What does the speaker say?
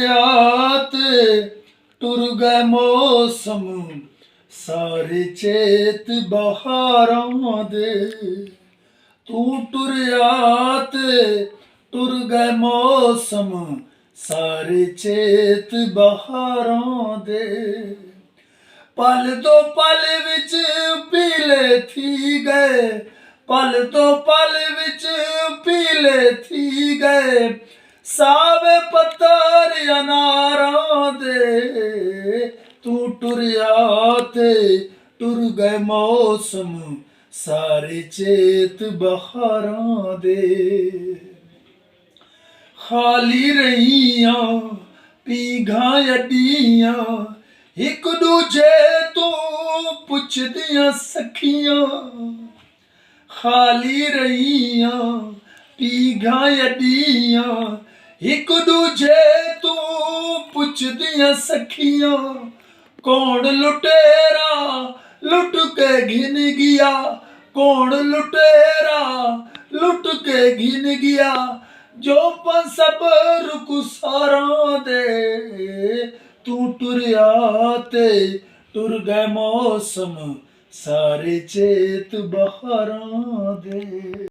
ਟੁਰਿਆ ਤੇ ਟੁਰ ਗਏ ਮੌਸਮ ਸਾਰੇ ਚੇਤ ਬਹਾਰਾਂ ਦੇ। ਤੂੰ ਟੁਰਿਆ ਤੇ ਟੁਰ ਗਏ ਮੌਸਮ ਸਾਰੇ ਚੇਤ ਬਹਾਰਾਂ ਦੇ। ਪਲ ਦੋ ਪਲ ਵਿੱਚ ਪੀਲੇ ਥੀ ਗਏ, ਪਲ ਦੋ ਪਲ ਵਿੱਚ ਪੀਲੇ ਥੀ ਗਏ ਸਾਵੇ ਪੱਤਰ ਅਨਾਰਾਂ ਦੇ। ਤੂੰ ਟੁਰਿਆ ਤੇ ਟੁਰ ਗਏ ਮੌਸਮ ਸਾਰੇ ਚੇਤ ਬਹਾਰਾਂ ਦੇ। ਖਾਲੀ ਰਹੀਆਂ ਪੀਘਾਂ ਅੱਡੀਆਂ ਇੱਕ ਦੂਜੇ ਤੋਂ ਪੁੱਛਦੀਆਂ ਸਖੀਆਂ। ਖਾਲੀ ਰਹੀਆਂ ਪੀਘਾਂ ਅੱਡੀਆਂ ਇੱਕ ਦੂਜੇ ਤੋਂ ਪੁੱਛਦੀਆਂ ਸਖੀਆਂ। ਕੌਣ ਲੁਟੇਰਾ ਲੁੱਟ ਕੇ ਘਿਨ ਗਿਆ, ਕੌਣ ਲੁਟੇਰਾ ਲੁੱਟ ਕੇ ਘਿਨ ਗਿਆ ਜੋ ਸਬਰ ਕੁਸਾਰਾਂ ਦੇ। ਤੂੰ ਟੁਰਿਆ ਤੇ ਟੁਰ ਗਏ ਮੌਸਮ ਸਾਰੇ ਚੇਤ ਬਹਾਰਾਂ ਦੇ।